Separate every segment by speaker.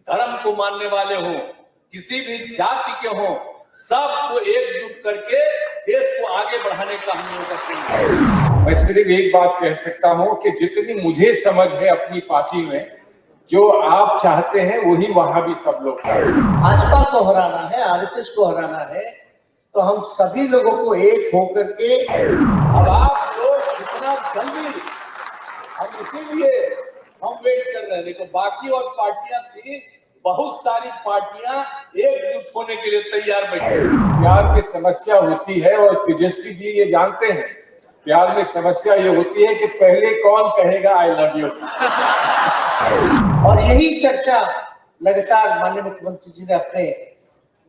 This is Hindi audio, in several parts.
Speaker 1: धर्म को मानने वाले हों, किसी भी जाति के हों, सबको एकजुट करके देश को आगे बढ़ाने का हम लोगों का संकल्प है।
Speaker 2: मैं सिर्फ एक बात कह सकता हूं कि जितनी मुझे समझ है अपनी पार्टी में, जो आप चाहते हैं वही वहां भी सब लोग
Speaker 3: भाजपा को हराना है, आरएसएस को हराना है, तो हम सभी लोगों को एक होकर के
Speaker 1: अब आप लोग इतना जल्दी, हम इसीलिए हम वेट कर रहे हैं। देखो बाकी और पार्टियां थी, बहुत सारी पार्टियां एकजुट होने के लिए तैयार बैठी।
Speaker 2: प्यार की समस्या होती है और तेजस्वी जी ये जानते हैं, प्यार में समस्या ये होती है कि पहले कौन कहेगा आई लव यू।
Speaker 3: और यही चर्चा लगातार माननीय मुख्यमंत्री जी ने अपने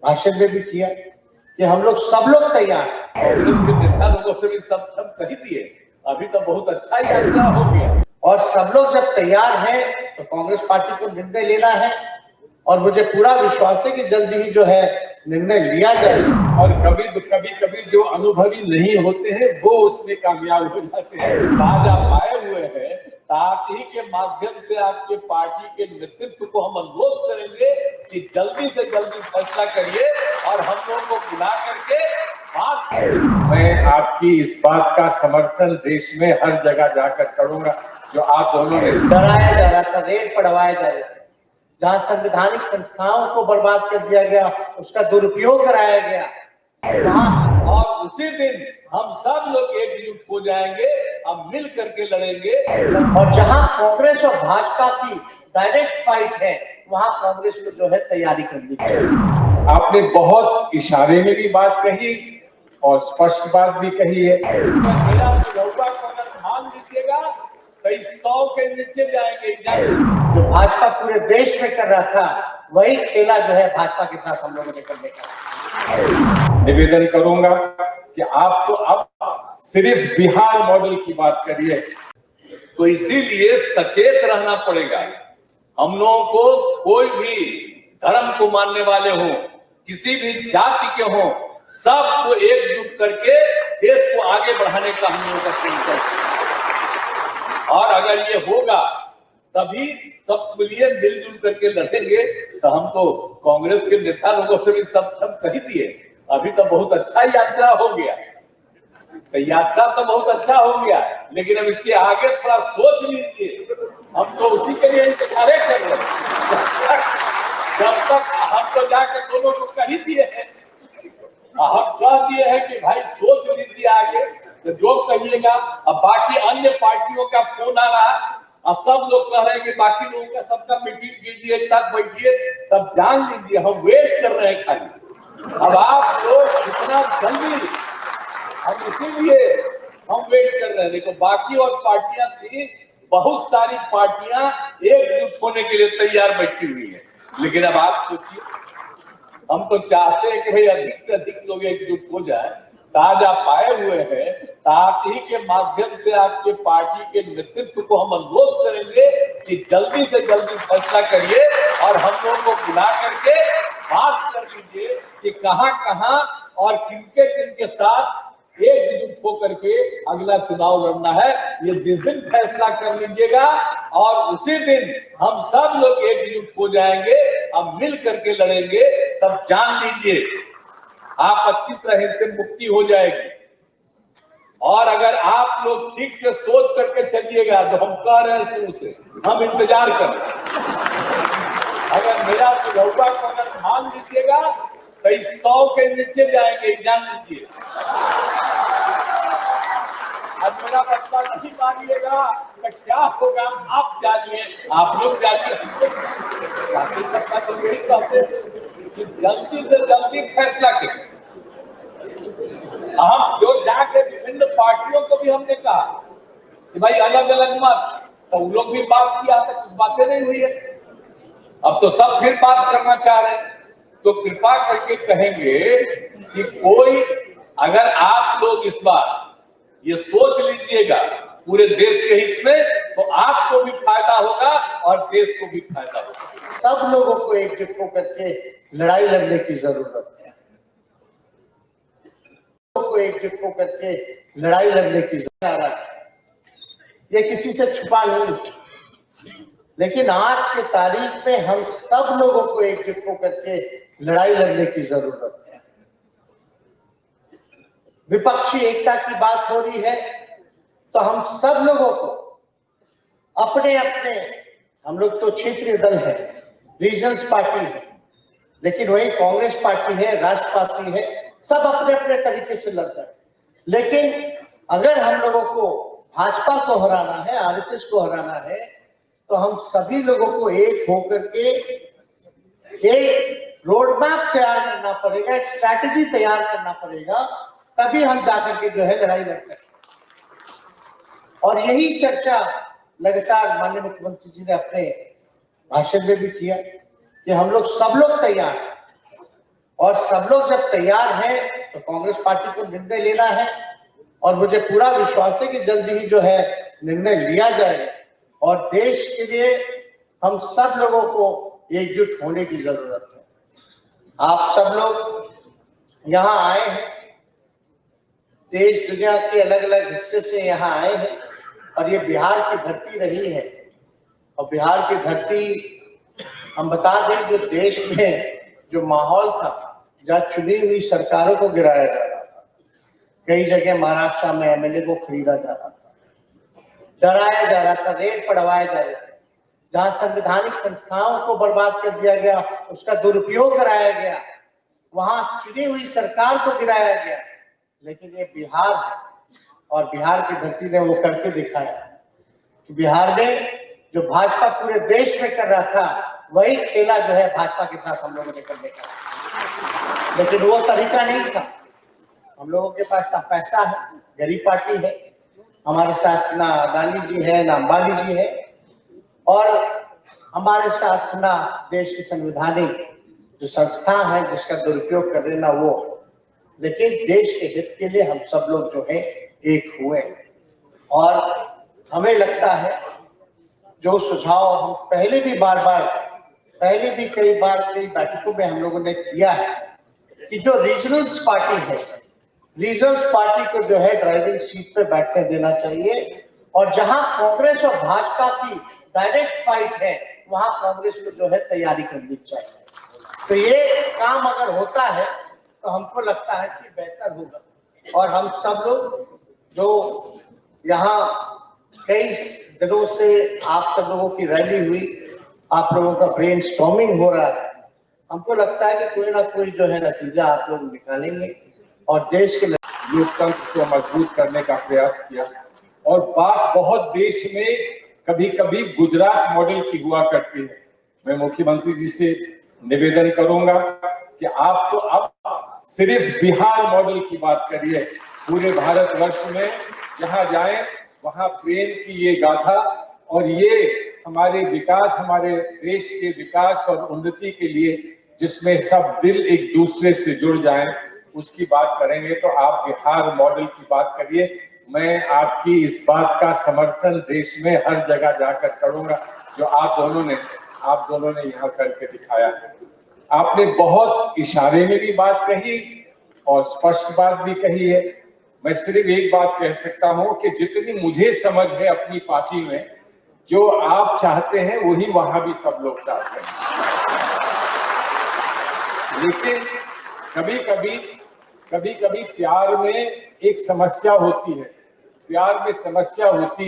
Speaker 3: भाषण में भी किया कि हम लोग सब लोग तैयार।
Speaker 1: कांग्रेस के नेता लोगों से भी सब कह दिए, अभी तो बहुत अच्छा यात्रा हो गया।
Speaker 3: और सब लोग जब तैयार हैं तो कांग्रेस पार्टी को निर्णय लेना है, और मुझे पूरा विश्वास है कि जल्दी ही जो है निर्णय लिया जाएगा।
Speaker 2: और कभी जो अनुभवी नहीं होते हैं वो उसमें कामयाब हो जाते हैं।
Speaker 1: आज आप आए हुए हैं, ताकि के माध्यम से आपके पार्टी के नेतृत्व को हम अनुरोध करेंगे कि जल्दी से जल्दी फैसला करिए और हम लोगों को बुला करके बात करें।
Speaker 2: मैं आपकी इस बात का समर्थन देश में हर जगह जाकर करूंगा जो आप दोनों ने
Speaker 3: डराया जा रहा था, रेड पड़वाया जा रहा था, जहां संवैधानिक संस्थाओं को बर्बाद कर दिया गया, उसका दुरुपयोग कराया गया, वहां
Speaker 1: और उसी दिन हम सब लोग एकजुट हो जाएंगे, हम मिल करके लड़ेंगे।
Speaker 3: और जहां कांग्रेस और भाजपा की डायरेक्ट फाइट है, वहां कांग्रेस को जो है तैयारी करनी चाहिए।
Speaker 2: आपने बहुत इशारे में भी बात कही और स्पष्ट बात भी कही है।
Speaker 1: मेरा रउआ को अगर मान लीजिएगा तो 100 के नीचे जाएंगे।
Speaker 3: जो भाजपा पूरे देश में कर रहा था, वही खेला जो है भाजपा के साथ हम लोगों ने करने का।
Speaker 2: निवेदन करूंगा कि आप तो अब सिर्फ बिहार मॉडल की बात करिए,
Speaker 1: तो इसीलिए सचेत रहना पड़ेगा। हम लोगों को कोई भी धर्म को मानने वाले हों, किसी भी जाति के हों, सबको एकजुट करके देश को आगे बढ़ाने का हम लोगों का संकल्प है। और अगर ये होगा तभी सब लिए मिलजुल करके लड़ेंगे। तो हम तो कांग्रेस के नेता लोगों से भी सब कह दिए, अभी तो बहुत अच्छा यात्रा हो गया। तो यात्रा तो बहुत अच्छा हो गया, लेकिन अब इसके आगे थोड़ा सोच लीजिए। हम तो उसी के लिए इंतजार कर रहे हैं। जब तक हम तो जाकर दोनों को कह ही दिए हैं, हम कह दिए हैं कि भाई सोच लीजिए आगे, तो जो कहिएगा। अब बाकी अन्य पार्टियों का फोन आ रहा, और सब लोग कह रहे हैं कि बाकी लोगों का सबका मीटिंग कीजिए, एक साथ बैठिए, तब जान लीजिए हम वेट कर रहे हैं खाली। अब आप लोग इतना जल्दी, हम इसीलिए हम वेट कर रहे हैं। देखो बाकी और पार्टियां थी, बहुत सारी पार्टियां एकजुट होने के लिए तैयार बैठी हुई है। लेकिन अब आप सोचिए, हम तो चाहते हैं कि भाई अधिक से अधिक लोग एकजुट हो जाए। आज आप आए हुए हैं, ताकि के माध्यम से आपके पार्टी के नेतृत्व को हम अनुरोध करेंगे कि जल्दी से जल्दी फैसला करिए और हम लोगों को बुला करके बात कर लीजिए कि कहां और किनके साथ एकजुट होकर के अगला चुनाव लड़ना है। ये जिस दिन फैसला कर लीजिएगा और उसी दिन हम सब लोग एकजुट हो जाएंगे, हम मिल करके लड़ेंगे, तब जान लीजिए आप अच्छी तरह से मुक्ति हो जाएगी। और अगर आप लोग ठीक से सोच करके चलिएगा, तो हम कह रहे हैं शुरू से, हम इंतजार कर रहे हैं। अगर मेरा रउआ को अगर मान लीजिएगा तो 100 के नीचे जाएंगे, जान लीजिए। अब मेरा बच्चा नहीं मानिएगा तो क्या होगा आप जानिए, आप लोग जानिए। बाकी सबका तो यही कहते कि जल्दी से जल्दी फैसला करें। हम जो जाके विभिन्न पार्टियों को भी हमने कहा कि भाई अलग अलग मत, तो उन लोग भी बात किया था, कुछ बातें नहीं हुई है। अब तो सब फिर बात करना चाह रहे हैं। तो कृपा करके कहेंगे कि कोई, अगर आप लोग इस बार ये सोच लीजिएगा पूरे देश के हित में, तो आपको भी फायदा होगा और देश को भी फायदा होगा।
Speaker 3: सब लोगों को एकजुट होकर के लड़ाई लड़ने की जरूरत है। को एकजुट होकर के लड़ाई लड़ने की जरूरत है। ये किसी से छुपा नहीं, लेकिन आज के तारीख में हम सब लोगों को एकजुट होकर के लड़ाई लड़ने की जरूरत है। विपक्षी एकता की बात हो रही है तो हम सब लोगों को अपने अपने, हम लोग तो क्षेत्रीय दल है, रीजनल पार्टी है, लेकिन वही कांग्रेस पार्टी है, राष्ट्र पार्टी है, सब अपने अपने तरीके से लड़ते हैं। लेकिन अगर हम लोगों को भाजपा को हराना है, आरएसएस को हराना है, तो हम सभी लोगों को एक होकर के एक रोड मैप तैयार करना पड़ेगा, एक स्ट्रैटेजी तैयार करना पड़ेगा, तभी हम जाकर के जो है लड़ाई लड़ सकते। और यही चर्चा लगातार माननीय मुख्यमंत्री जी ने अपने भाषण में भी किया कि हम लोग सब लोग तैयार हैं, और सब लोग जब तैयार हैं तो कांग्रेस पार्टी को निर्णय लेना है, और मुझे पूरा विश्वास है कि जल्दी ही जो है निर्णय लिया जाएगा। और देश के लिए हम सब लोगों को एकजुट होने की जरूरत है। आप सब लोग यहाँ आए हैं, देश दुनिया के अलग अलग हिस्से से यहाँ आए हैं, और ये बिहार की धरती रही है। और बिहार की धरती, हम बता दें, जो देश में जो माहौल था, जहाँ चुनी हुई सरकारों को गिराया जा रहा था, कई जगह महाराष्ट्र में एमएलए को खरीदा जा रहा था, डराया जा रहा था, रेड पड़वाए जा रहे थे, जहां संवैधानिक संस्थाओं को बर्बाद कर दिया गया, उसका दुरुपयोग कराया गया, वहां चुनी हुई सरकार को गिराया गया। लेकिन ये बिहार है, और बिहार की धरती ने वो करके दिखाया कि बिहार में जो भाजपा पूरे देश में कर रहा था, वही खेला जो है भाजपा के साथ हम लोगों ने करने का। लेकिन वो तरीका नहीं था। हम लोगों के पास ना पैसा है, गरीब पार्टी है, हमारे साथ ना अदानी जी है, ना अंबानी जी है, और हमारे साथ ना देश की संवैधानिक जो संस्था है जिसका दुरुपयोग कर रहे ना वो। लेकिन देश के हित के लिए हम सब लोग जो है एक हुए, और हमें लगता है जो सुझाव हम पहले भी कई बार कई बैठकों में हम लोगों ने किया है कि जो रीजनल्स पार्टी है, रीजनल्स पार्टी को जो है ड्राइविंग सीट पे बैठने देना चाहिए, और जहां कांग्रेस और भाजपा की डायरेक्ट फाइट है, वहां कांग्रेस को जो है तैयारी करनी चाहिए। तो ये काम अगर होता है तो हमको लगता है कि बेहतर होगा। और हम सब लोग जो यहाँ कई दिनों से आप सब लोगों की रैली हुई, आप लोगों का ब्रेनस्टॉर्मिंग हो रहा है, हमको लगता है कि कोई ना कोई जो है नतीजा आप लोग निकालेंगे, और देश के
Speaker 2: लोकतंत्र को मजबूत करने का प्रयास किया। और बात बहुत देश में कभी कभी गुजरात मॉडल की हुआ करती है। मैं मुख्यमंत्री जी से निवेदन करूंगा कि आप तो अब सिर्फ बिहार मॉडल की बात करिए। पूरे भारतवर्ष में जहां जाएं वहां प्रेम की ये गाथा, और ये हमारे विकास, हमारे देश के विकास और उन्नति के लिए जिसमें सब दिल एक दूसरे से जुड़ जाएं, उसकी बात करेंगे। तो आप बिहार मॉडल की बात करिए। मैं आपकी इस बात का समर्थन देश में हर जगह जाकर करूंगा जो आप दोनों ने यहाँ करके दिखाया है। आपने बहुत इशारे में भी बात कही और स्पष्ट बात भी कही है। मैं सिर्फ एक बात कह सकता हूं कि जितनी मुझे समझ है अपनी पार्टी में, जो आप चाहते हैं वही वहां भी सब लोग चाहते हैं। लेकिन कभी कभी प्यार में एक समस्या होती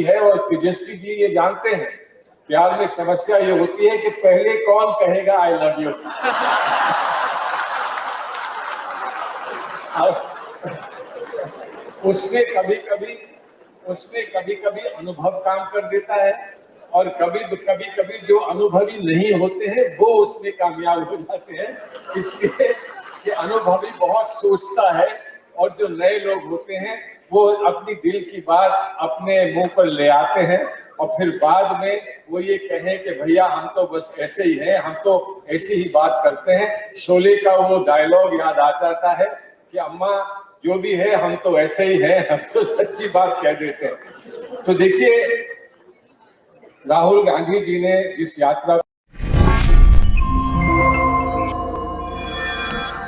Speaker 2: है, और तेजस्वी जी ये जानते हैं, प्यार में समस्या ये होती है कि पहले कौन कहेगा आई लव यू। उसमें कभी कभी अनुभव काम कर देता है, और कभी जो अनुभवी नहीं होते हैं वो उसमें कामयाब हो जाते हैं। इसलिए ये अनुभवी बहुत सोचता है, और जो नए लोग होते हैं वो अपनी दिल की बात अपने मुंह पर ले आते हैं, और फिर बाद में वो ये कहें कि भैया हम तो बस ऐसे ही हैं, हम तो ऐसी ही बात करते हैं। शोले का वो डायलॉग याद आ जाता है कि अम्मा जो भी है हम तो ऐसे ही हैं, हम तो सच्ची बात कह देते हैं। तो देखिए, राहुल गांधी जी ने जिस यात्रा